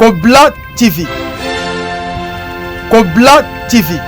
Kobla TV. Kobla TV.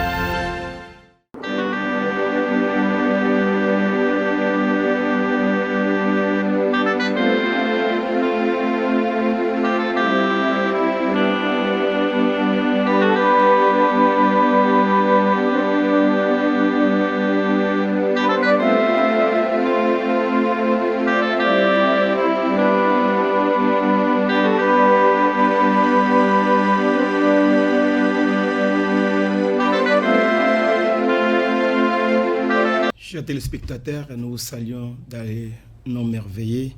Chers téléspectateurs, nous vous saluons dans les noms merveilleux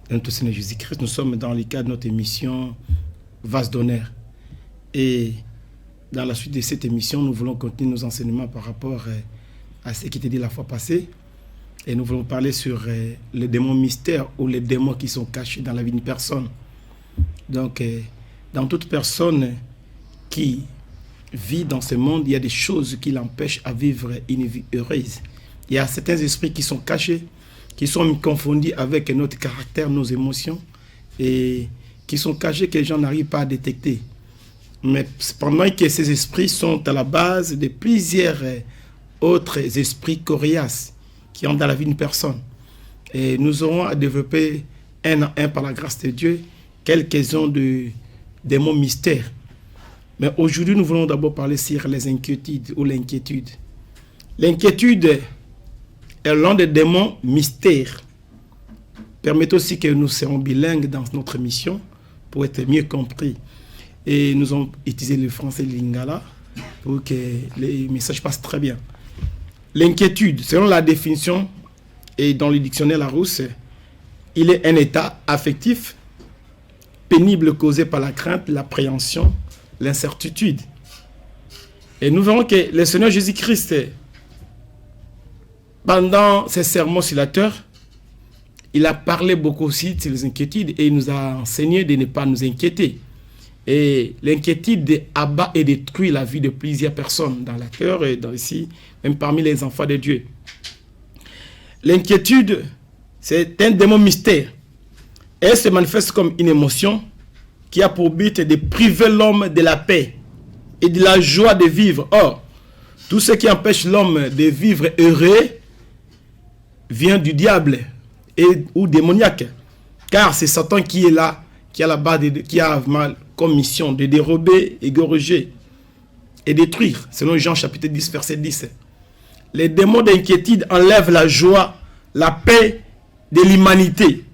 de notre Seigneur Jésus-Christ. Nous sommes dans le cadre de notre émission Vase d'honneur. Et dans la suite de cette émission, nous voulons continuer nos enseignements par rapport à ce qui était dit la fois passée. Et nous voulons parler sur les démons mystères ou les démons qui sont cachés dans la vie d'une personne. Donc, dans toute personne qui vit dans ce monde, il y a des choses qui l'empêchent à vivre une vie heureuse. Il y a certains esprits qui sont cachés, qui sont confondus avec notre caractère, nos émotions, et qui sont cachés que les gens n'arrivent pas à détecter. Mais pendant que ces esprits sont à la base de plusieurs autres esprits coriaces qui entrent dans la vie d'une personne. Et nous aurons à développer un à un par la grâce de Dieu quelques-uns de démons mystères. Mais aujourd'hui, nous voulons d'abord parler sur les inquiétudes ou l'inquiétude. L'inquiétude est l'un des démons mystères. Permettez aussi que nous serons bilingues dans notre mission pour être mieux compris. Et nous avons utilisé le français lingala pour que les messages passent très bien. L'inquiétude, selon la définition et dans le dictionnaire Larousse, il est un état affectif pénible causé par la crainte, l'appréhension, l'incertitude. Et nous verrons que le Seigneur Jésus-Christ, pendant ses sermons sur la terre, il a parlé beaucoup aussi de les inquiétudes et il nous a enseigné de ne pas nous inquiéter. Et l'inquiétude abat et détruit la vie de plusieurs personnes dans la terre et ici, même parmi les enfants de Dieu. L'inquiétude, c'est un démon mystère. Elle se manifeste comme une émotion qui a pour but de priver l'homme de la paix et de la joie de vivre. Or, tout ce qui empêche l'homme de vivre heureux vient du diable ou démoniaque. Car c'est Satan qui est là, qui a la base, qui a mal comme mission de dérober, égorger et détruire, selon Jean chapitre 10, verset 10. Les démons d'inquiétude enlèvent la joie, la paix de l'humanité.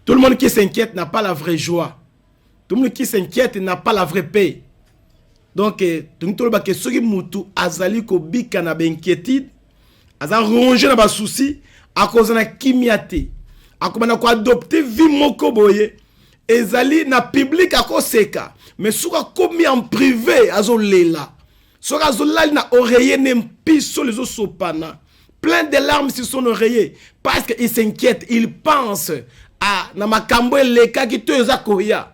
Tout le monde qui s'inquiète n'a pas la vraie joie. Tout le monde qui s'inquiète n'a pas la vraie paix. Donc, tout le monde qui s'inquiète, azali ko bika na inquiétude, aza rongé na ba souci, à cause na kimiate, à cause na ko adopter vie moko boye, ezali na public à cause seka, mais souka commis en privé azo lela, souka azo lali na oreiller nempi sur les osopana, plein de larmes sur son oreiller, parce qu'il s'inquiète, il pense à na makambo leka ki to ezakoya.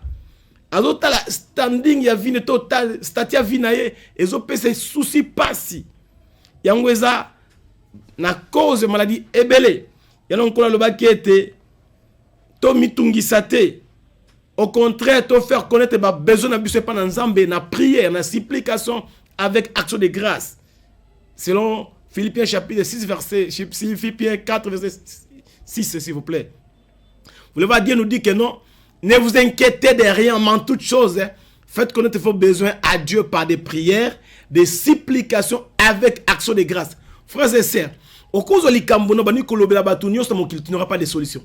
Azo tala standing ya vine total statia vinaye ezo pese souci pasi. Yango eza na cause maladie ebele. Yana nkola loba kiete to mitungisa te. Au contraire, to faire connaître ba besoin na biso pa na nzambe na prière, na supplication avec action de grâce. Selon Philippiens chapitre 6 verset Philippiens 4 verset 6 s'il vous plaît. Vous le voyez, Dieu nous dit que non, ne vous inquiétez de rien, mais en toute chose, faites connaître vos besoins à Dieu par des prières, des supplications avec action de grâce. Frères et sœurs, au cause de l'Ikambono, il n'y aura pas de solution.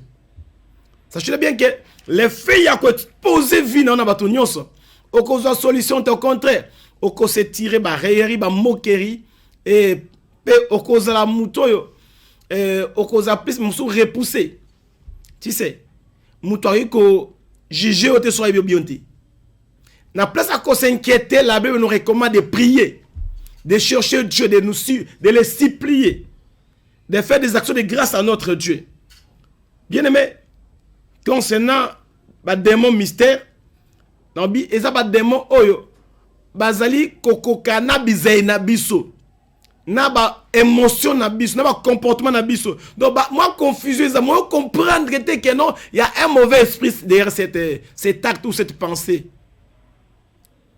Sachez bien que les faits qui ont posé vie dans la au cause de la solution, au contraire, au cause de tirer, de moquerie, et au cause de la mouton, au cause de la piste, repoussé. Tu sais, mouton ko juger au tessoir et bionté. Na place à cause s'inquiéter, la Bible nous recommande de prier, de chercher Dieu, de les supplier, de faire des actions de grâce à notre Dieu. Bien aimé, concernant les démons mystères, ils ont des démons oyo, bazali kokokana bizaina biso. na ba émotion na biso, na ba comportement na biso. Donc moi confusion ça, moi comprendre que non, il y a un mauvais esprit derrière cet acte ou cette pensée.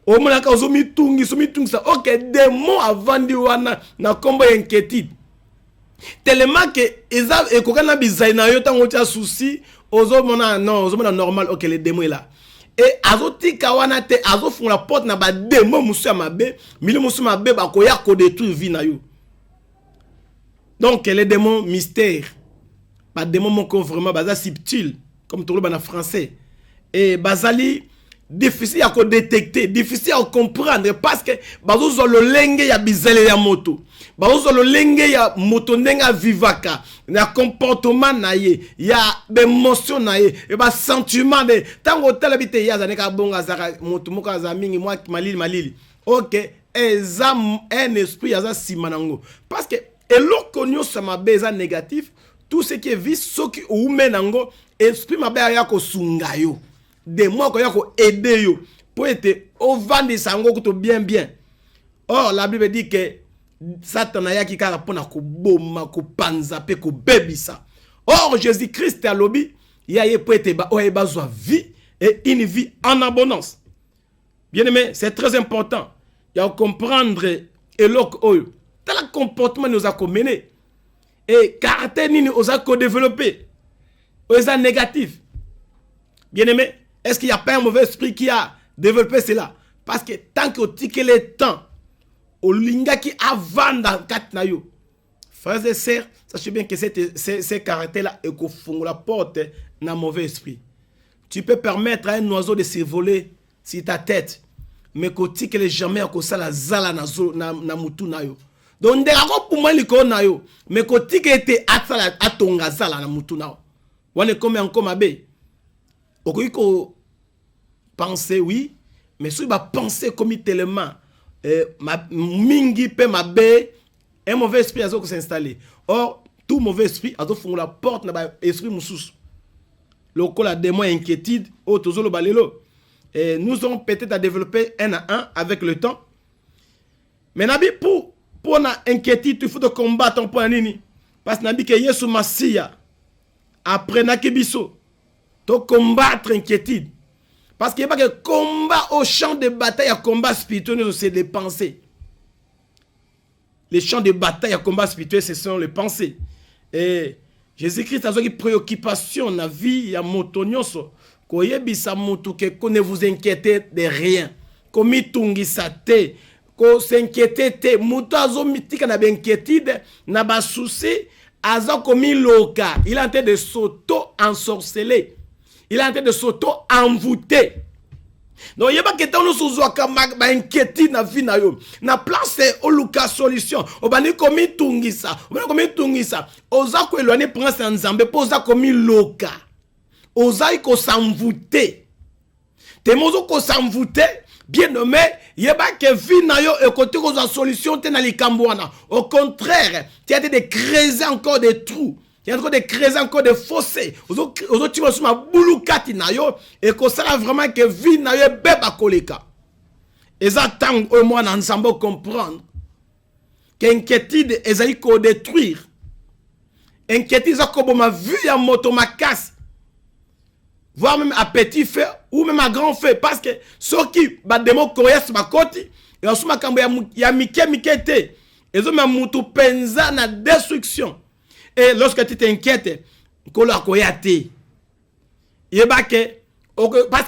Au moins quand on mi tungi ça, OK, démon avant di wana na kombo inquiétude. Tellement que eza e kokana bizaina yo tango tia souci, ozo mona non, ozo mona normal, OK, le démon est là. Et azoti kawana te azo font la porte na ba démon musu mabe, mili musu mabe ba ko ya ko détruire vie na yo. Donc les démons mystères, pas démons moko vraiment baza subtil comme tout le en français. Et bazali difficile à détecter, difficile à comprendre parce que bazo zo le lenge ya bizele ya moto. Bazo zo le lenge ya moto ndenga vivaka, na comportement na ye, ya émotion na ye, et ba sentiment de tango telebite ya zaneka bonga zaka moto moka za mingi moi malili. OK, eza un esprit ya za simanango parce que et l'okonyo ça m'a beza négatif, tout ce qui est vie ce qui ou menango esprit m'a ba ya ko sunga yo. De moi ko ya ko aider yo pour être au vandi sango ko bien. Or la Bible dit que Satan a ki kara pona ko boma ko panza pe ko bebisa. Or Jésus-Christ a lobi ya ye pour être ba o e bazwa vie et une vie en abondance. Bien-aimé, c'est très important. Il y a comprendre et l'ok oyo. Tel comportement nous a mené et caractère ni nous a développé. Oza négatif. Bien-aimé, est-ce qu'il n'y a pas un mauvais esprit qui a développé cela? Parce que tant que tu as le temps, au linga qui avant dans katnayo, frères et sœurs, sachez bien que ces caractères-là et qu'on font la porte d'un mauvais esprit. Tu peux permettre à un oiseau de s'envoler sur ta tête, mais que tu ne jamais à ça la zala na mutu na yo. Donc ndeko pour moi liko na yo, mais que tu été atala atonga zala na mutu na yo. Wane comme encore mabe. Okiko penser oui, mais si va penser comme tellement mingi pe mabe, un mauvais esprit a s'installer. Or tout mauvais esprit a fond la porte na ba esprit musus. Loko la démon inquiétude au tozolo balelo. Et nous allons peut-être à développer un à un avec le temps. Mais nabi pour na inquiétude, il faut de combattre en point nini. Parce que nabi que Yesu Masia après na kibiso to combattre inquiétude. Parce qu'il n'y a pas que combat au champ de bataille, à combat spirituel, c'est des pensées. Les champs de bataille, à combat spirituel, ce sont les pensées. Et Jésus-Christ a une préoccupation dans la vie, il y a motonyoso. Que ne vous inquiétez de rien. Comme il sate, que s'inquiéter, moutazo mitika na inquiétude, na ba souci, azo comme loka. Il est en train de s'auto-ensorceler. Il est en train de s'auto-envoûter. Donc, il n'y a pas que tant nous sommes inquiétés dans la vie. Na place au luka solution. On va dire comme il tungisa. On va dire comme il tungisa. Oza ko éloigner prendre en Zambé. Posa comme il loka. Oza ko s'envoûter. Temozo ko s'envoûter. Bien nommé. Il n'y a pas que vie na yo et côté ko za solution te na likambwana. Au contraire, tu as de creuser encore des trous. Il y a encore des creuser, encore des fossés. Aujourd'hui, tu vas sur ma boulukati na yo et que ça a vraiment que vie na yo beba koleka. Et ça tant au moins ensemble comprendre qu'inquiétude ezali ko détruire. Inquiétude ça comme ma vue ya moto ma casse. Voire même à petit feu ou même à grand feu parce que ceux qui ba démo koyes ba koti et en suma kambo ya mikete ezo ma mutu penza na destruction. Et lorsque tu t'inquiètes, qu'on l'a koyate, parce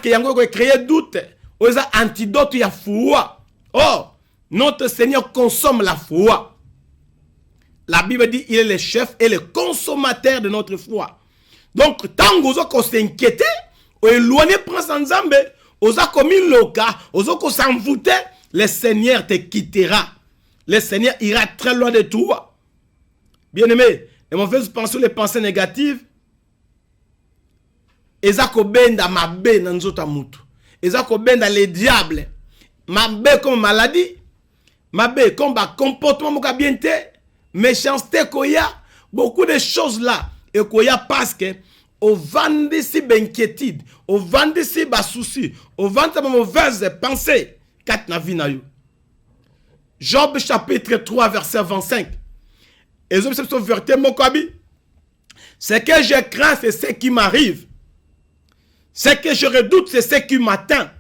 qu'il y a encore créé doute, aux antidotes, il y a foi. Or, notre Seigneur consomme la foi. La Bible dit il est le chef et le consommateur de notre foi. Donc, tant qu'on s'inquiète, on éloigné prend en Zambé, on a commis le cas, on a s'envoûter, le Seigneur te quittera. Le Seigneur ira très loin de toi. Bien-aimé, les mauvaises pensées, les pensées négatives, ezako benda mabe na nzota mutu. Ezako benda les diables. Mabe comme maladie, mabe comme comportement moka bienté, méchanceté koya, beaucoup de choses là et koya parce que au vendre si inquiétude, au vendre si souci, au vendre ma mauvaise pensée, kat na vie na yo. Job chapitre 3 verset 25. Et Job se verté mon kabi. Ce que je crains, c'est ce qui m'arrive. Ce que je redoute, c'est ce qui m'atteint.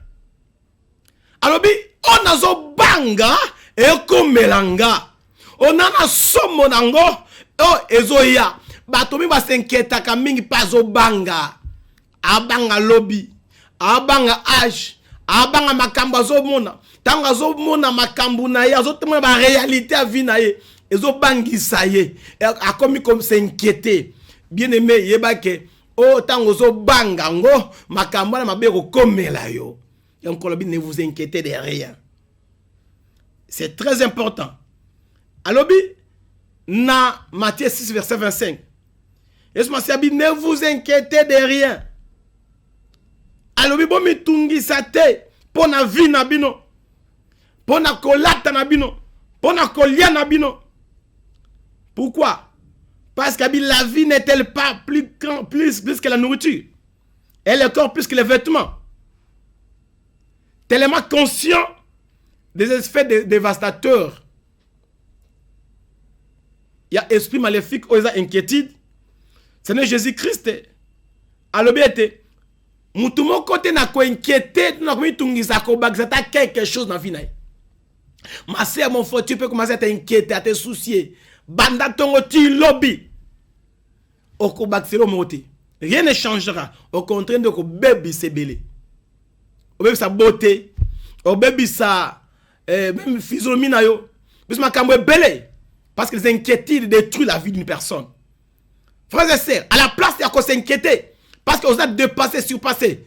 Alors, on a zo banga et komelanga. On a somo nango. Oh, ezoya. Batomi ba s'inquiète kamingi pas zo banga. Abanga lobby. Abanga âge. Abanga makambo zo mona. Tanga zo mona makambo na ya zo temo ba réalité à vie na ye. Ezo bangi sa ye. A komi comme s'inquiéter. Bien aimé, yebake. Oh, tango zo banga ngo makambo na mabeko komela yo. Et encore ne vous inquiétez de rien. C'est très important. Alors, na Matthieu 6, verset 25. Ne vous inquiétez de rien. Alors, bon, mi tungi sate, pour na vie na bino, pour na kolata na bino, pour na kolia na bino. Pourquoi? Parce que la vie n'est-elle pas plus que la nourriture, et le corps plus que les vêtements. Tellement conscient des effets dévastateurs. Il y a esprit maléfique, il y a inquiétude. Ce n'est Jésus-Christ. Alors, bien, mon côté n'a pas inquiété, n'a pas quelque chose dans la vie. Ma sœur, mon frère, tu peux commencer à t'inquiéter, à te soucier. Banda ton ti lobby. Rien ne changera. Au contraire, de bébé c'est belé. Au bébé sa beauté. Au bébé sa même physionomie na yo. Parce que belé. Parce que les inquiétudes détruisent la vie d'une personne. Frères et sœurs, à la place, il y a qu'on s'inquiéter. Parce qu'on a dépassé, surpassé.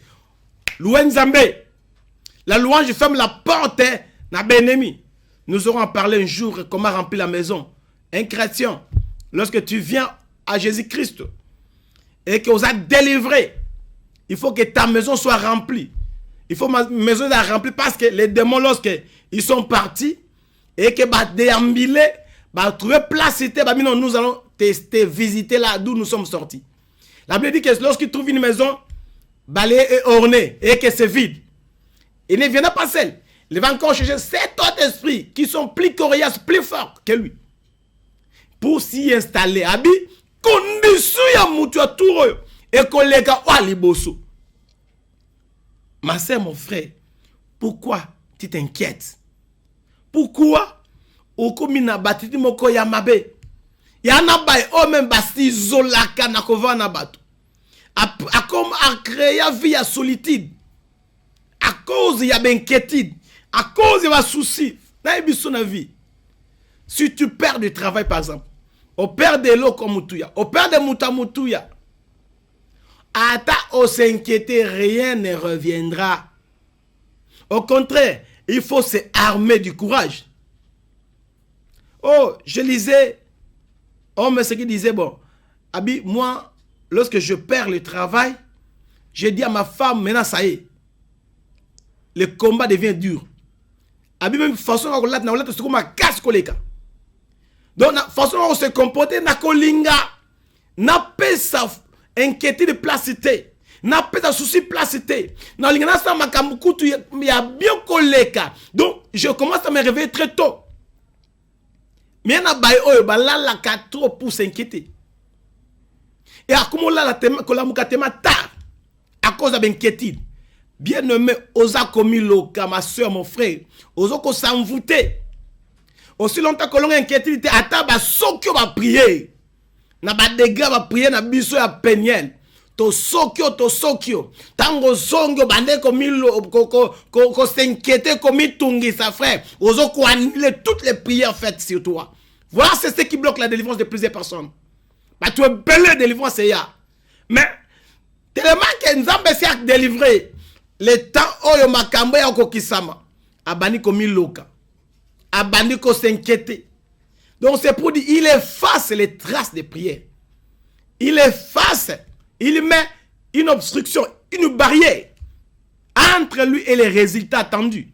Louange Zambé. La louange ferme la porte na bien-aimé. Nous aurons parlé un jour comment remplir la maison. Un chrétien, lorsque tu viens à Jésus-Christ et qu'on a délivré, il faut que ta maison soit remplie. Il faut que ma maison soit remplie parce que les démons, lorsqu'ils sont partis et que bah déambuler, bah trouver place, nous allons tester, visiter là d'où nous sommes sortis. La Bible dit que lorsqu'ils trouvent une maison balayée et ornée et que c'est vide, il ne viendra pas seul. Il va encore chercher 7 autres esprits qui sont plus coriaces, plus forts que lui. Pour s'y installer. Abi, condition ya mutu aturo et collègue wali bosso. Ma sœur, mon frère, pourquoi tu t'inquiètes? Pourquoi au komina batiti moko ya mabe? Ya na bay o même basti zolaka na kovana bato. A comme a créé vie à solitude. À cause ya d'inquiétude, à cause ya souci, na biso na vie. Si tu perds du travail par exemple, au père de l'eau comme Moutuya, au père de Moutamoutuya, ata o s'inquiéter, rien ne reviendra. Au contraire, il faut se armer du courage. Oh, je lisais, oh, mais ce qui disait, bon, Abi, moi, lorsque je perds le travail, je dis à ma femme, maintenant ça y est, le combat devient dur. Abi, même façon, on a casse koleka. Donc, la façon dont on se comporte, na kolinga, na pesa inquiétude placité, na pesa souci placité, na lingana sa makamukutu ya bien koleka. Donc, je commence à me réveiller très tôt. Mais na baye oyo balala ka trop pour s'inquiéter. Et à comment la tema kolamuka tema tard à cause de l'inquiétude. Bien aimé, osa komi loka, ma soeur, mon frère, osa ko s'envoûter. Aussi longtemps que l'on a inquiétude, ata ba sokyo ba prier. Na ba dégâts ba prier na biso ya peniel. To sokyo. Tango zongyo bande komilo ko s'inquiéter komi tungi sa frère. Ozo ko annuler toutes les prières faites sur toi. Voilà, c'est ce qui bloque la délivrance de plusieurs personnes. Bah tu es belle délivrance c'est ya. Mais tellement que Nzambe s'est délivré. Le temps oyo makambo ya kokisama. Abani komi loka. Abandonné qu'on s'inquiéter. Donc c'est pour dire, il efface les traces de prière. Il efface, il met une obstruction, une barrière entre lui et les résultats attendus.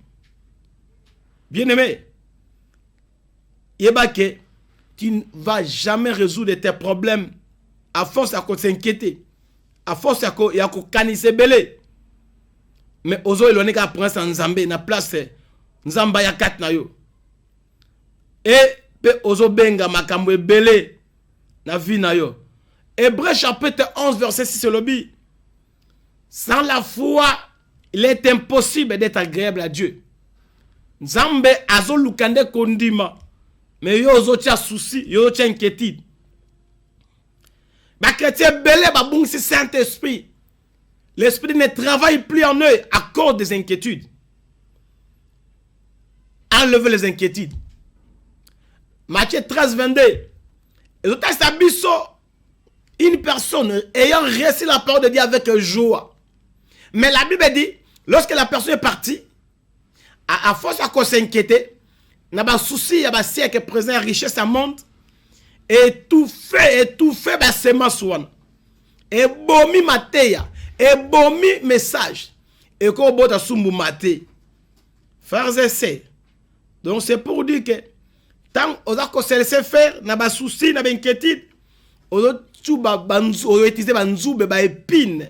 Bien aimé, Yébake, tu ne vas jamais résoudre tes problèmes à force à s'inquiéter, à force à canisse belé. Mais ozo il on est qu'à prendre ça Nzambe, na place Nzamba ya kat na yo. et pe ozobenga makambo ebele na vie na yo. Hébreux chapitre 11 verset 6 lobby. Sans la foi, il est impossible d'être agréable à Dieu. Nzambe azo lukande kondima, mais yo ozo tia souci, yo tia inquiétude. Ba chrétien belé ba bung si Saint-Esprit. L'esprit ne travaille plus en eux à cause des inquiétudes. Enlevez les inquiétudes. Matthieu 13, 22. Et une personne ayant reçu la parole de Dieu avec joie. Mais la Bible dit, lorsque la personne est partie, à force à s'inquiéter, il y a un souci, il y a un siècle présent, richesse à monde, et tout fait, bah, c'est ma soin. Et bomi mateya, et bomi message, et qu'on bota sumbu mate. Frères et sœurs, donc c'est pour dire que, tant on a se laisser faire, n'a pas souci, n'a pas inquiétude, on a utilisé banzou, ba épine,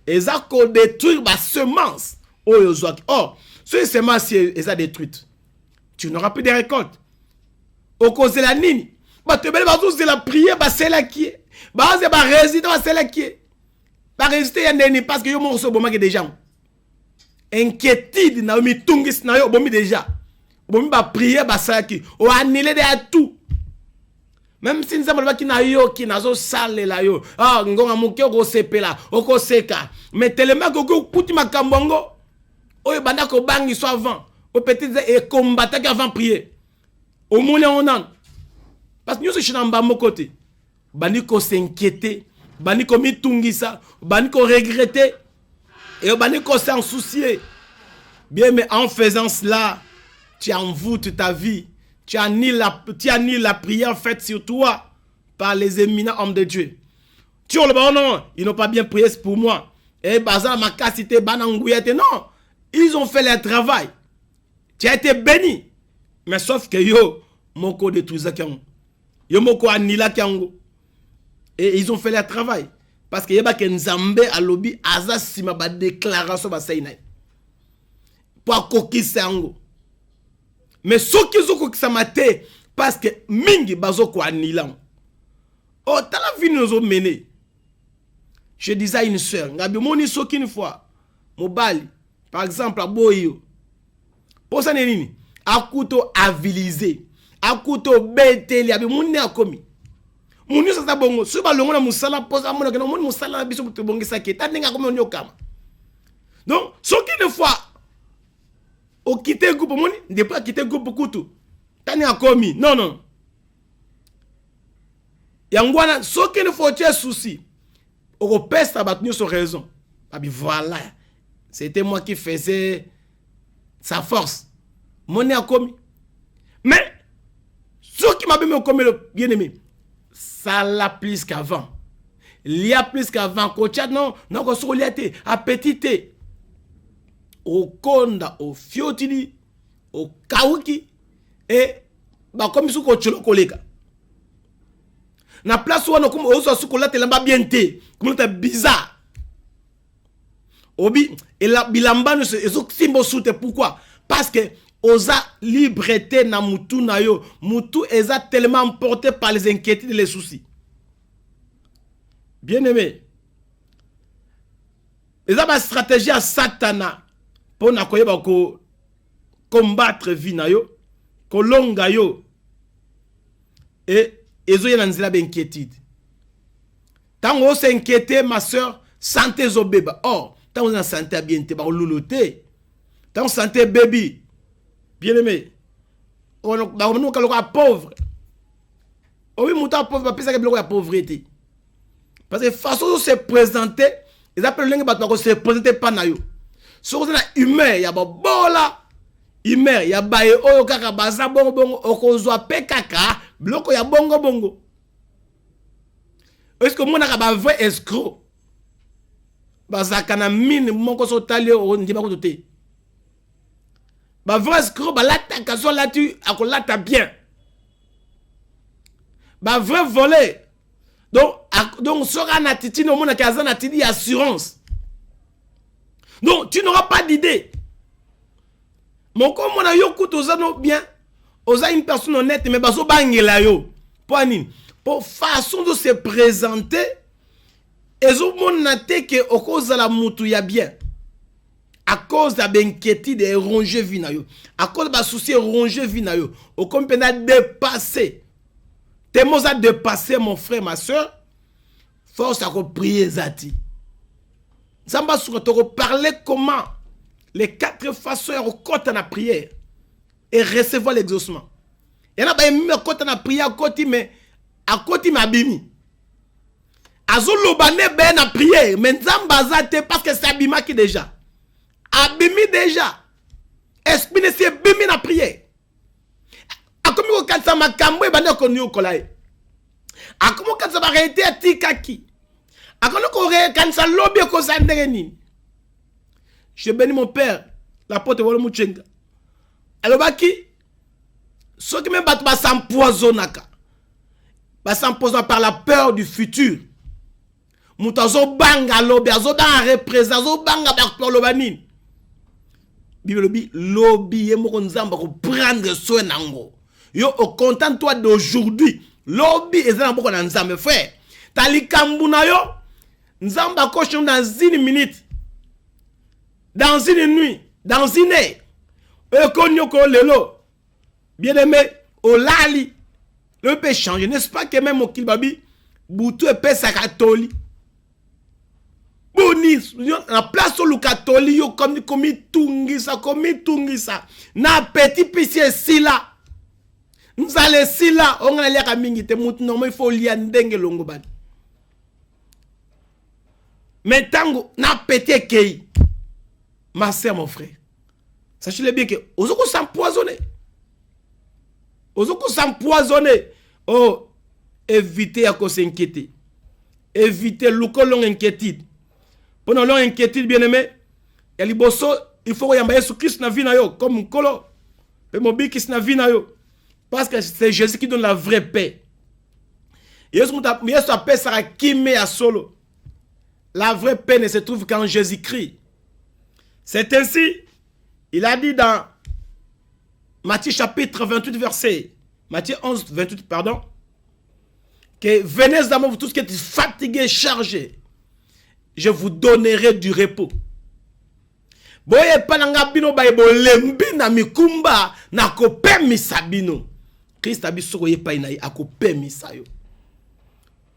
et ça qu'on détruit ba semence. Or, si les semences sont détruites, tu n'auras plus de récoltes. Au cause de la nini, bah tu vas tous la prière, bah c'est là qui est, bah c'est bah résister, bah c'est là qui est, bah résister y a parce que yo mon bon que déjà. Inquiétude na mi tungis na yo bomi déjà. Bomi ba prière bah ça qui, o annuler de tout. Même si nous avons qui na yo qui na zo sale la yo, ah ngonga muke ko sepela, oko seka, mais tellement que kuti makambongo, o banda ko bangi so avant, o petit et combattre avant prier. Au monde on a parce que nous sommes dans mon côté. Bandi ko s'inquiéter, bandi ko mitungisa, bandi ko regretter et bandi ko s'en soucier. Bien mais en faisant cela, tu envoûtes ta vie. Tu annules la prière faite sur toi par les éminents hommes de Dieu. Tu as le bon non, ils n'ont pas bien prié pour moi. Et bazar ma cassité banangouyete non, ils ont fait leur travail. Tu as été béni. Mais sauf que yo moko détruisa kango. Yo moko anila kango. Et ils ont fait leur travail parce que yeba ke nzambe alobi aza sima ba déclaration ba sainai. Pour kokisa yango. Mais ceux qui ont qui s'amaté parce que mingi bazo ko anilam. Oh, t'as la vie nous ont mené. Je disais à une soeur, ngabi moni soki une fois, mobali, par exemple à Boyo. Pour ça nini, akuto avilisé, akuto beteli, abi moni a commis. Moni ça bongo, so ba longo na musala posa mona que non moni musala na biso to bongi sake, ta ninga comme on kama. Donc, soki une fois au quitter le groupe, on ne pas quitter le groupe Koutou. Tani a commis. Non, non. Yangwana, ce qu'il ne faut pas souci. Au peste a battu sur raison. Voilà. C'était moi qui faisais sa force. Mon a commis. Mais, ce qui m'a bien commis, le bien-aimé, ça l'a plus qu'avant. Il y a plus qu'avant. Coach, non, non, qu'on se été appétité. Au konda, au fiotili, au kauki, et bah comme si on cholo kolega. Na place où on a comme on se soukola telamba bien té, comme c'est bizarre. Obi et la bilamba ne se simbo soute pourquoi? Parce que osa liberté na mutu na yo, mutu eza tellement emporté par les inquiétudes et les soucis. Bien aimé. Eza ba stratégie à Satana. Pour ne combattre vie na yo, kolonga yo, et ezo y a une inquiétude. Tant on s'inquiète, ma soeur, santé zo bébé. Or, tant on a santé bien, te ba loulouté. Tant on santé bébé, bien aimé. On a pauvre. Oui, mouta pauvre, pas ça que la pauvreté. Parce que façon de se présenter, ils appellent l'engue battre se présenter pas na yo. Sur la humain, il y a bola, humain, il y a baye oyo kaka baza bongo bongo okozwa pe kaka bloko ya bongo bongo. Est-ce que mon a vrai escroc? Baza kana mine moko so tali o ndima ko te. Ba vrai escroc ba lata kaso latu akolata bien. Ba vrai volé. Donc sera na titi no mona kaza na titi assurance. Donc, tu n'auras pas d'idée. Mon comme on a eu bien, Oza une personne honnête, mais baso bangela yo. Pour façon de se présenter, ezo monate que au cause de la mutu ya bien. À cause de l'inquiétude et ronger vie na yo. À cause de la souci ronger vie na yo. Au compte a dépassé. Tes mots a dépassé mon frère, ma soeur. Force à prier zati. Zamba sur te parler comment les 4 façons au côté de la prière et recevoir l'exaucement. Il y en a pas côté de la prière à côté mais à côté ma bimi. Azolo bané ben na prière mais Zamba zate parce que c'est abima qui déjà. Abimi déjà. Esprit ne s'est bimi na prière. A comme ko kansa makambo e bana ko nyo kolai. A comme kansa ba réalité atikaki. A comme ko kansa lobby ko sandere nini. Je bénis mon père, l'apôtre Wolo Muchenga. Alors baki ceux qui me battent ba s'empoisonnaka. Ba s'empoisonner par la peur du futur. Mutazo banga lobby, azo banga représente, azo banga ba lobanini. Bibelobi lobby yemo nzamba ko prendre soin nango. Yo au content toi d'aujourd'hui. Lobby ezana boko na nzambe frère. Talikambu na yo nzamba ko dans une minute. Dans une nuit, dans une heure. E konyoko lelo. Bien aimé, au lali. Le peut changer, n'est-ce pas que même au Kilbabi Boutou et pesa katoli. Boni, la place au katoli yo comme tungisa. Na petit pisier si là. Nous allons si là, on a l'air à mingi te moutou non, il faut lier ndenge longo bad. Mais tango na petit kei. Ma sœur, mon frère. Sachez-le bien que Ozoko s'empoisonner. Ozoko s'empoisonner. Oh, évitez à cause s'inquiéter. Évitez l'oukolong inquiétude. Pendant l'on inquiétude, bien aimé, il faut y Yesu Christ na vie na yo comme Nkolo. Et mon bikis na vie na yo. Parce que c'est Jésus qui donne la vraie paix. Yesu a paix sera kimé à solo. La vraie paix ne se trouve qu'en Jésus-Christ. C'est ainsi, il a dit dans Matthieu chapitre 28 verset, Matthieu 11, 28, pardon, que venez à moi, vous tous qui êtes fatigués, chargés, je vous donnerai du repos. Boye pananga bino baibo lembi na mikumba na kope misabino. Christ abiso ye pa inayi akope misayo.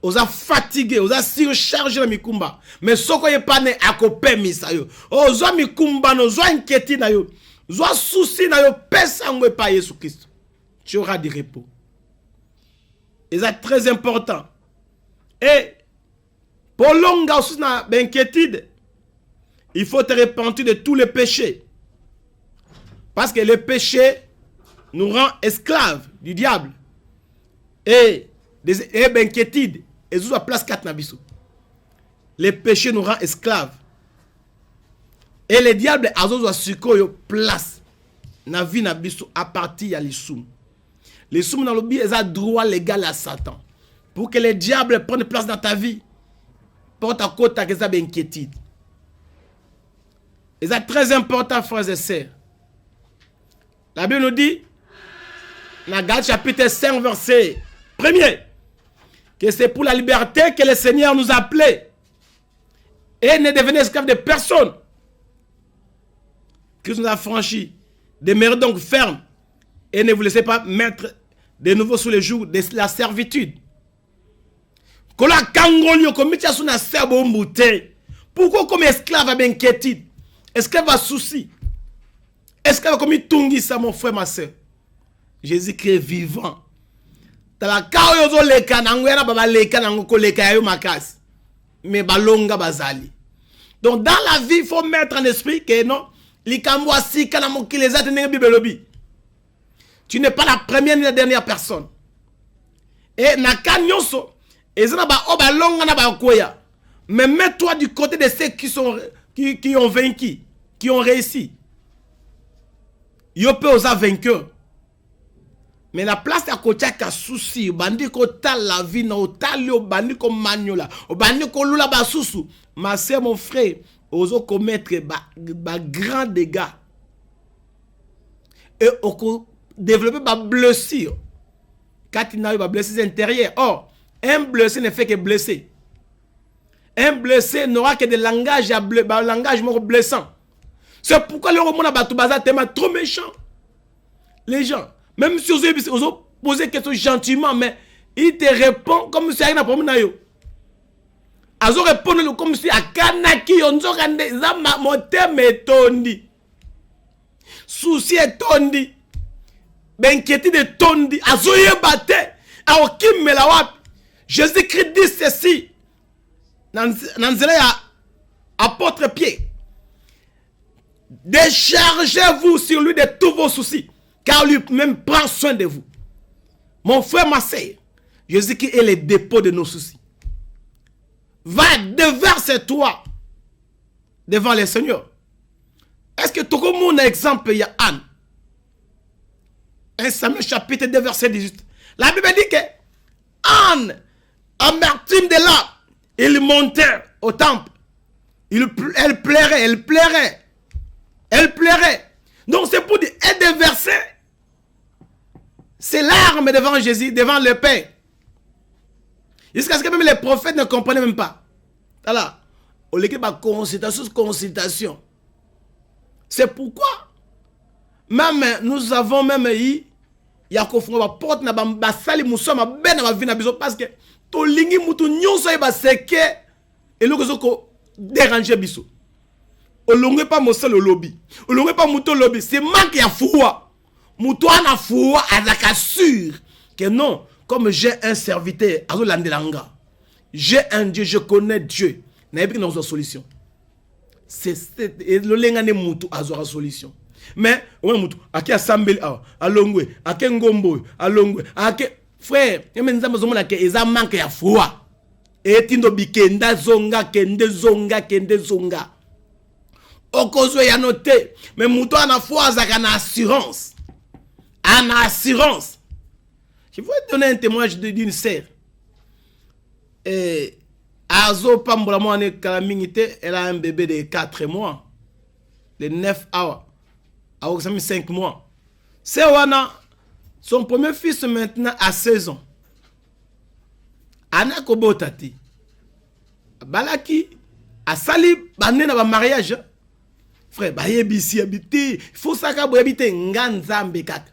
Oza fatigué, oza surchargé na mikumba. Mais soko ye pa ne akope misayo. Oza mikumba no zo inquiétude na yo. Zo souci na yo pesa ngwe pa Yesu Christ. Tu auras du repos. Et c'est très important. Et pour longa aussi na inquiétude, il faut te repentir de tous les péchés. Parce que le péché nous rend esclaves du diable. Et l'inquiétude, et sous la place 4 nabiso. Les péchés nous rend esclaves. Et le diable a besoin de place. Na vie nabiso à partir de l'issoum. L'issoum dans le but est droit légal à Satan. Pour que le diable prenne place dans ta vie. Porte à côté à ça inquiétude. Et c'est très important, frères et sœurs. La Bible nous dit, dans Galates chapitre 5, verset 1er, que c'est pour la liberté que le Seigneur nous a appelés. Et ne devenez esclaves de personne. Christ nous a franchi. Demeurez donc ferme. Et ne vous laissez pas mettre de nouveau sous les jougs de la servitude. Pourquoi comme esclave à inquiétude? Esclave à souci? Esclave comme il tungi ça, mon frère, ma soeur? Jésus-Christ est vivant. Donc dans la vie, il faut mettre en esprit que non, tu n'es pas la première ni la dernière personne. Et mais mets-toi du côté de ceux qui ont vaincu, qui ont réussi. Yo peut osa vainqueur. Mais la place à côté a souci, bandi ko tal la vie na otali o bandi ko maniola, o bandi ko lula ba susu. Ma sœur, mon frère, oso commettre ba grand dégâts. Et développer ma blessure. Quand il n'a eu ma blessure intérieure. Or, un blessé ne fait que blesser. Un blessé n'aura que des langages langage blessant. C'est pourquoi le roman a tellement trop méchant. Les gens, même si vous ont posé question gentiment, mais il te répond comme si il n'y a pas de azo répondre comme si akanaki yonzo kande za motema etondi. Souci etondi. Benquiétude etondi. Azo yebate. Aokimela wapi. Jésus-Christ dit ceci. Nanzela ya apôtre Pierre. Déchargez-vous sur lui de tous vos soucis, car lui-même prend soin de vous. Mon frère, ma sœur, Jésus-Christ est le dépôt de nos soucis. Va, déverse-toi devant le Seigneur. Est-ce que tout le monde a exemple, il y a Anne? 1 Samuel chapitre 2 verset 18. La Bible dit que Anne, amertume de là, il montait au temple. Elle plairait. Donc c'est pour dire, elle déversait ses larmes devant Jésus, devant le Père. Jusqu'à ce que même les prophètes ne comprenaient même pas. Voilà. Au lieu de consultation. C'est pourquoi même nous avons même eu porte na basali musoma ben na vie na biso parce que to lingi mutu nyonso e ba seke et le ko déranger biso. Olongwe pas mosel lobby. Olongwe pas muto lobby, c'est manque ya foi. Muto ana foi azaka sûr que non, comme j'ai un serviteur azo landelanga. J'ai un Dieu, je connais Dieu. Na pas une solution. C'est le lengane mutu azo la solution. Mais on mutu akia sambel alongwe, akia ngombo, alongwe, akia frère, yemenza mozomona ke eza manque ya foi. Et tindo bikenda zonga kende zonga. Okozo ya noté, mais mutu ana foi azaka na assurance. Ana assurance. Je vais te donner un témoignage d'une sœur. Azo pambola mo ane kalamingité, elle a un bébé de 4 mois. De 9 hours. Alors, ça met 5 mois. C'est Wana, son premier fils maintenant a 16 ans. Ana Kobotati. Balaki, a sali, bané na ba mariage. Frère, ba yebisi habité. Il faut ça ka bo habité nganzambe kaka.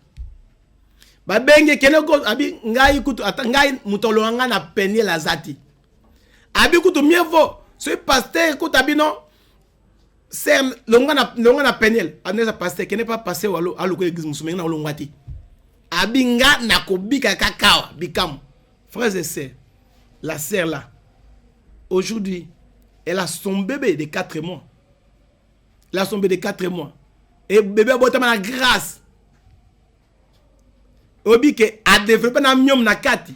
Ba benge keneko abi ngai kutu atangai mutolo nga na penye la zati. Abi kutu mieux vaut. Ce pasteur kutu abi non. C'est longa na penel aneza pasteur qui n'est pas passé à l'oko église musulmane na longwati abinga na kobika kakao bikam. Frères et sœurs, la sœur là aujourd'hui elle a son bébé de 4 mois. Elle a son bébé de 4 mois et bébé botama na grâce obi que a développé na myom na kati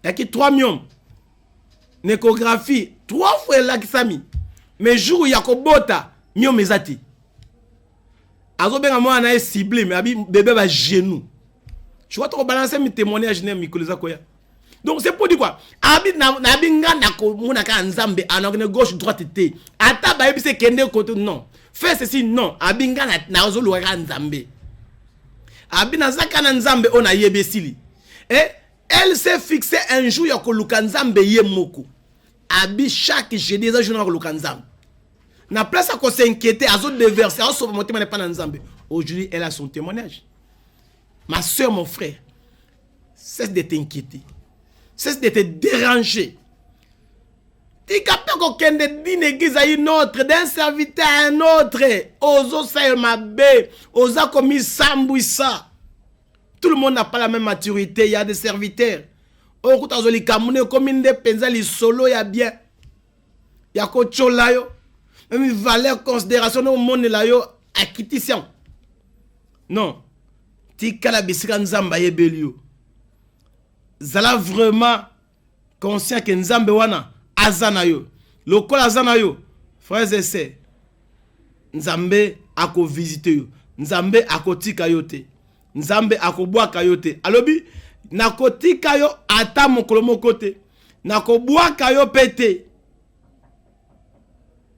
yaki 3 myom échographie 3 fois la kisami. Mais jour où Yakobota, mio mezati. Azo benga moi na ciblé mais abi bébé va genou. Tu vois trop balancer mes témoignages ne mikoleza koya. Donc c'est pour dire quoi? Abi na binga na ko muna ka nzambe anogene gauche droite té. Ata ba yebi se kende côté non. Fais ceci non. Abi nga na zo luwa nzambe. Abi na zaka na nzambe ona yebesili. Et elle s'est fixée un jour yakoluka nzambe yemoko. Abi chaque jeudi des journaux yakoluka nzambe. Na place à s'inquiéter, à se déverser, à se monter, mais pas dans Nzambe. Aujourd'hui, elle a son témoignage. Ma soeur, mon frère, cesse de t'inquiéter. Cesse de te déranger. Tu es capable qu'aucun d'une église à une autre, d'un serviteur à un autre. Ozo sa mabe, oza commis sambouissa. Tout le monde n'a pas la même maturité. Il y a des serviteurs. Au coup, t'as kamune comme une penza li solo ya bien. Ya ko cholayo. Même valeur considération au monde là yo acquisition. Non. Ti kala bisika nzamba yebelio. Zala vraiment conscient que nzambe wana azana yo. Lokola azana yo. Frères et sœurs. Nzambe ako visiter yo. Nzambe ako tika yo te. Nzambe ako bwaka yo te. Alobi nakotika yo ata mokolo moko te. Nakobwaka yo pete.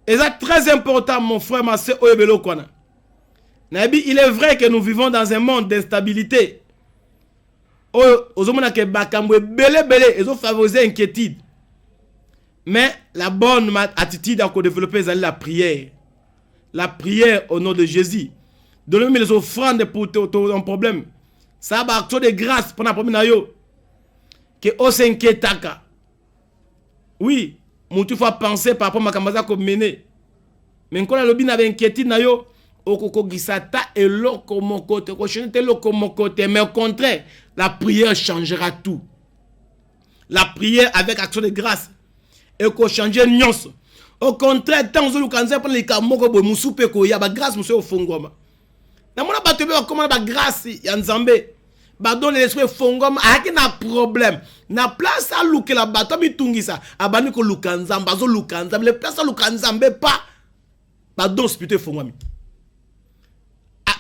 Et c'est très important, mon frère, ma soeur, oyebelo kwana. Nabi, il est vrai que nous vivons dans un monde d'instabilité. Ozomona ke bakambo belé ils ont favorisé inquiétude. Mais la bonne attitude à développer c'est la prière. La prière au nom de Jésus. Donne-moi les offrandes pour ton problème. Ça va acte de grâce pour la problème yo. Que o s'inquiétaka. Oui, mon tu faut penser par rapport à makambaza ko mener. Mais quand la lobby n'avait inquiétude na yo, okoko gisata et loko mokote, ko chenete loko mokote, mais au contraire, la prière changera tout. La prière avec action de grâce et ko changer nyonso. Au contraire, tant que kanza pour les kamoko bo musupe ko ya ba grâce muso ofongoma. Na mona ba tebe comment ba grâce ya nzambe. Ba donne l'esprit fongoma aki na problème. Na place à luke la bato mi tungisa abani ko lukanzamba zo lukanzamba le place à lukanzambe pas ba don spirituel fongwami.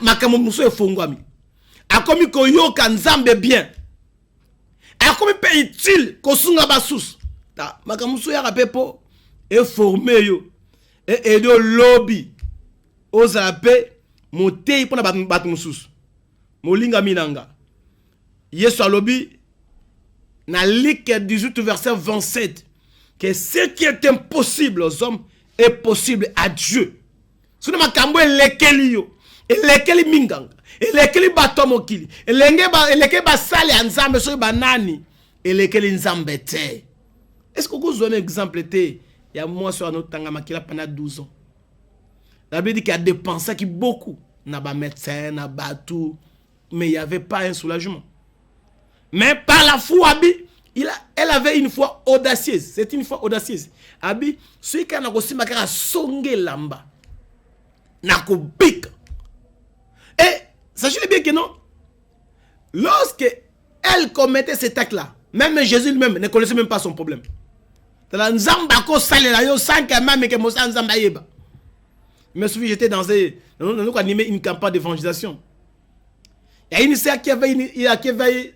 Makambo muso efongwami. Akomi ko yo kanzambe bien. Akomi pe utile ko sunga basus. Ta makambo muso ya rapepo et former yo et aider lobby aux appels monter pour na bat musus. Molinga minanga. Yesu lobby na Luc 18 verset 27 que ce qui est impossible aux hommes est possible à Dieu. Suna makambo elekeli yo, elekeli minganga, elekeli batomokili, eleke ba sale nzambe so banani, elekeli nzambe te. Est-ce que vous avez un exemple te? Il y a moi sur notre tanga makila pendant 12 ans. La Bible dit qu'il y a des pensées qui beaucoup n'a pas médecin, n'a pas tout, mais il n'y avait pas un soulagement. Mais par la foi, elle avait une foi audacieuse. C'est une foi audacieuse. Abi, celui qui a aussi makara songe lamba. Nako bik. Et sachez bien que non. Lorsque elle commettait cet acte-là, même Jésus lui-même ne connaissait même pas son problème. Dans nzamba ko salela yo sans que même que mosa nzamba yeba. Je me souviens, j'étais dans nous animé une campagne d'évangélisation. Il y a une sœur qui avait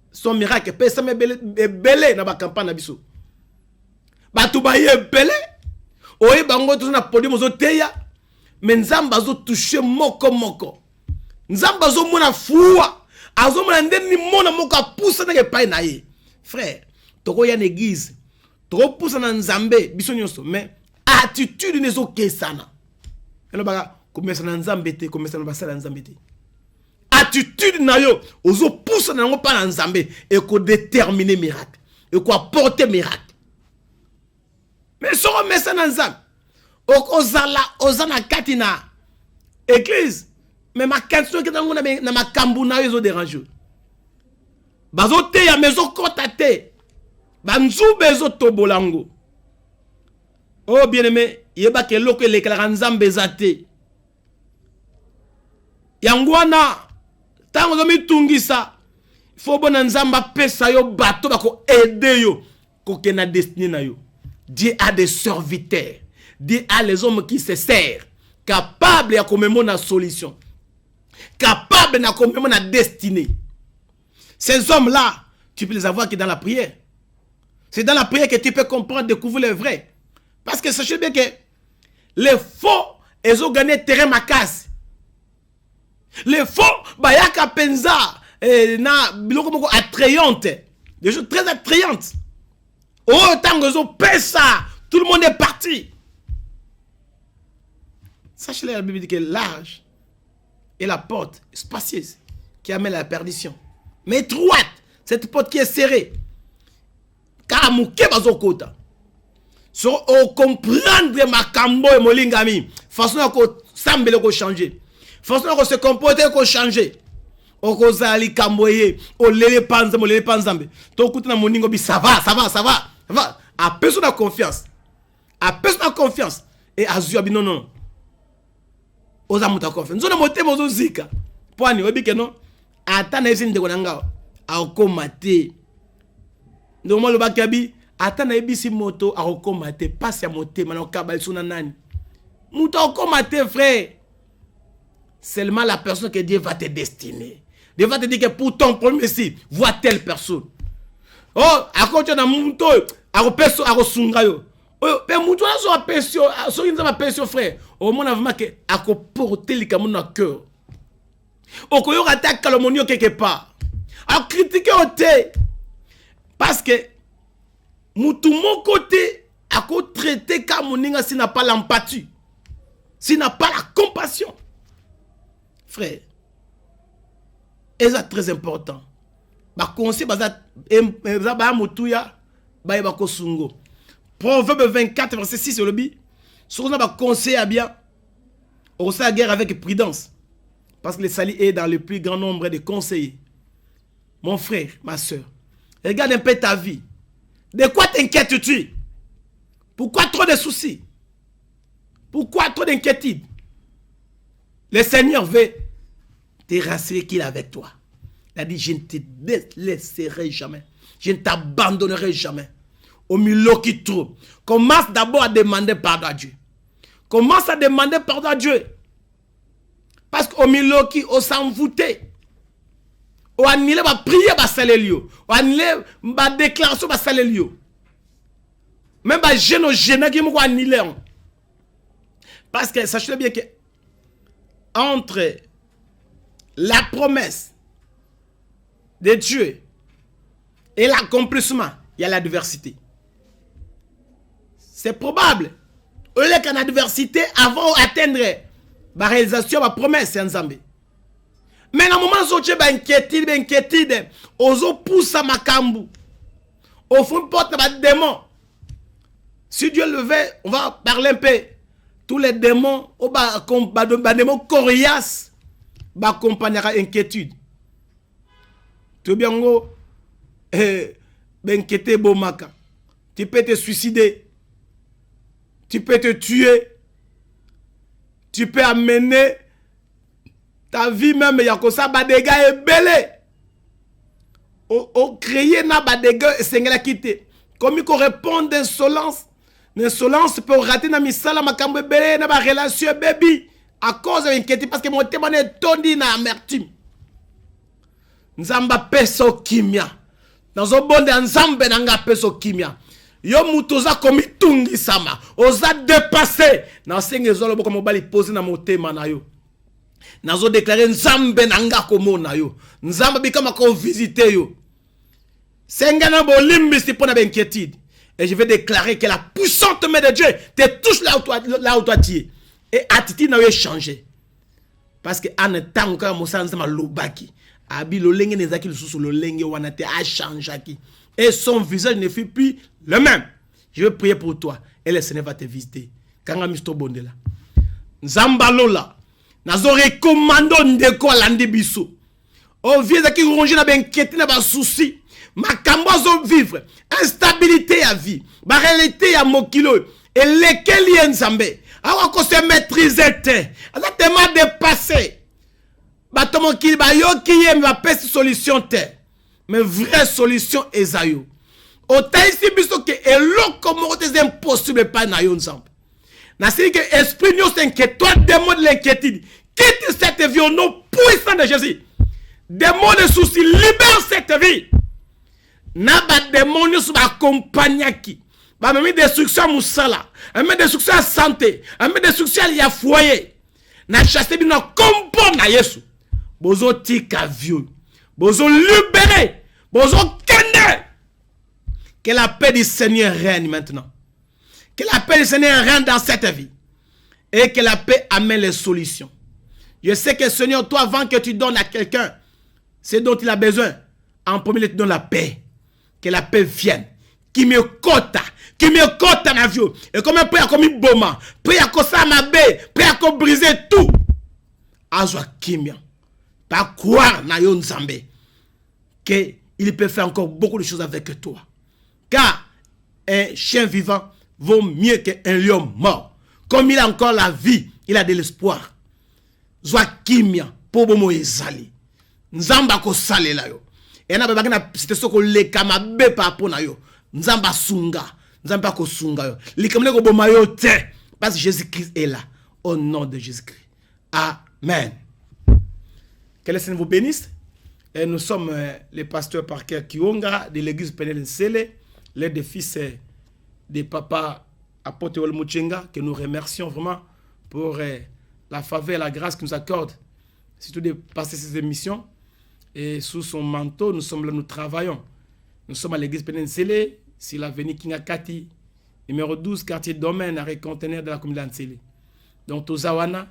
son miracle, personne est belé dans la campagne nabiso. Batu ba ye belé. Oye bango to na podium zo teya. Mais nzamba zo toucher moko. Nzamba zo mona fuwa. Azo mona ndeni mona moko pousse na ke pai na ye. Frère, toko ya l'église. Toko pousse na nzambe biso nyonso, mais attitude nezo kesana. Elo baka komesa na nzambe te, komesa na basala nzambe te. Attitude na yo ozo pousse na ngo pa na nzambe et ko déterminer miracle et ko apporter miracle. Mais so komesa na nzambe okozala ozana katina église mais ma question que na makambu na yo zo dérange. Bazo te ya mezo kota te. Banzube zo tobolango. Oh bien-aimé, yeba ke loko le kala nzambe zate. Yangwana tango zo mitungisa faut bona nzamba pesa yo bato bako aider yo ko kena destinée na yo. Dieu a des serviteurs. Dieu a les hommes qui se servent, capables ya komemo na solution. Capables na komemo na destinée. Ces hommes-là, tu peux les avoir que dans la prière. C'est dans la prière que tu peux comprendre, découvrir le vrai. Parce que sachez bien que les faux, ils ont gagné terrain ma casse. Les faux, bayaka penza, na biloko moko attrayante, des choses très attrayantes. Oh, tant que ils pèse ça, tout le monde est parti. Sachez la Bible dit que l'âge est la porte spacieuse qui amène à la perdition. Mais étroite, cette porte qui est serrée. Car mouké bazokota. So o comprendre ma kambo et molingami. Façon à ko sambele ko changer. Façon à ko se comporter ko changer. O ko zali kamboye, o lele panzambe. To kuta na moningo bi ça va. A personne a confiance. Et azu abi non. Oza muta confiance. Nzona mote mozo zika. Poani obi ke non. Ata na esi ndeko nanga. A komate. Donc le bakabi atana ebisi moto a rekomate passe à monter maintenant kabal suna nani muto rekomate frère seulement la personne que Dieu va te destiner. Dieu va te dire que pour ton problème ici vois telle personne. Oh à côté na muto a repeso a resunga yo oh pe muto na so apesio so inza apesio frère au moins vraiment que a ko porter le kamu na cœur Okoyo attaque calomnie quelque part. Alors critiquer au thé. Parce que tout mon côté à traiter Kamoninga s'il n'a pas l'empathie. S'il n'a pas la compassion. Frère. Et c'est très important. Conseil Proverbe 24 verset 6 le bi. Sur on conseil à bien. On sait la guerre avec prudence. Parce que le salut est dans le plus grand nombre de conseillers. Mon frère, ma soeur, regarde un peu ta vie. De quoi t'inquiètes-tu? Pourquoi trop de soucis? Pourquoi trop d'inquiétude? Le Seigneur veut te rassurer qu'il est avec toi. Il a dit, je ne te laisserai jamais. Je ne t'abandonnerai jamais. Au milieu qui trouve. Commence d'abord à demander pardon à Dieu. Commence à demander pardon à Dieu. Parce qu'au milieu qui on s'en foutait. On a annulé ma prière, ma salélio. On a annulé ma déclaration, ma salélio. Même ma gêne qui m'a annulé. Parce que sachez bien que entre la promesse de Dieu et l'accomplissement, il y a l'adversité. C'est probable. Au lieu qu'en adversité, avant d'atteindre la réalisation de la promesse, c'est un Zambé. Mais dans le moment où tu es inquiétude, on pousse à Makambu. Au fond, porte le démon. Si Dieu le veut, on va parler un peu. Tous les démons, les démons coriaces, accompagnera inquiétude. Tu bien, inquiété, bomaka. Tu peux te suicider. Tu peux te tuer. Tu peux amener ta vie même. Il y a que ça, des dégâts et belé. Au créer des dégâts et c'est la quitter. Comme il répond d'insolence. L'insolence peut rater na misala makambo belé na ba relation baby à cause de l'inquiétude parce que mon témoin est tondi na amertume. Nzamba peso kimia. Dans un bon de nzambe nanga peso kimia. Yo mutoza komi tungi sama. Oza dépassé. Na senge zolo boko mobali poser na motema na yo. Nazo déclarer nzambe nanga komo na yo. Nzamba bikama ko visiter yo. Senga na bolimbi si pona inquiétude. Et je vais déclarer que la puissante main de Dieu te touche là où toi tu es. Et attitude n'a pas changé. Parce que en temps quand Moussa Nzama lobaki, abi lo lenge nezaki le sous le lenge wanate a changé qui. Et son visage ne fut plus le même. Je vais prier pour toi et le Seigneur va te visiter. Kanga misto bondela. Nzamba lola. Nazo recommando ndeko alandi biso. O vieux qui ronge na ben inquiété na ba souci. Makambo vivre instabilité à vie ba réalité à mokilo et lesquels y nzambe awa ko se maîtriser te ala tellement dépassé ba to mokili ba yo ki yem ba pesi solution te mais vraie solution ezayo o taisi biso ke eloko moko te impossible pas na yo nzambe na si que esprit nous s'inquiète toi démon de l'inquiétude quitte cette vie au nom puissant de Jésus démon de souci libère cette vie. Na ba démon su ba accompagnaki ba même destruction musala même destruction santé même destruction ya foyer na chasser bino kompo na Yesu bozo tika vieux bozo libérer bozo kende que la paix du Seigneur règne maintenant que la paix du Seigneur règne dans cette vie et que la paix amène les solutions. Je sais que Seigneur toi avant que tu donnes à quelqu'un ce dont il a besoin en premier lieu tu donnes la paix. Que la paix vienne, qui me cota ma vie. Et comme un prêt à comme boma, prêt à ça ma baie, prêt à briser tout. Azwa kimia, pas croire na yon Nzambe, que il peut faire encore beaucoup de choses avec toi. Car un chien vivant vaut mieux qu'un lion mort. Comme il a encore la vie, il a de l'espoir. Zwa kimia, pour bomo ezali. Nzamba ko sale la yo. Et na baba na c'était soko le kamabe pa pona yo nzamba sunga nzamba ko sunga yo likamle ko boma yo te parce que Jésus-Christ est là au nom de Jésus-Christ. Amen. Que le Seigneur vous bénisse. Et nous sommes les pasteurs Parker Kionga de l'église Penel Nsele, les deux fils de papa apôtre Mouchenga que nous remercions vraiment pour la faveur et la grâce qu'il nous accorde. surtout de passer ces émissions. Et sous son manteau, nous sommes là, nous travaillons. Nous sommes à l'église Péninsélé, sur l'avenue Kingakati, numéro 12, quartier Domaine, arrêt conteneur de la commune d'Ansélé. Donc, Tozawana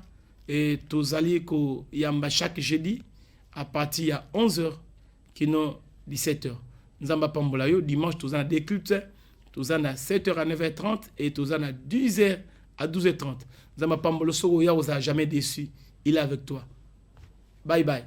et Tozali Yamba chaque jeudi à partir de 11h, qui nous 17h. Nous avons Pambolayo, dimanche, nous avons des cultes, nous avons à 7h à 9h30 et nous avons à 10h à 12h30. Nous avons Pambolo Soro, il n'a jamais déçu. Il est avec toi. Bye bye.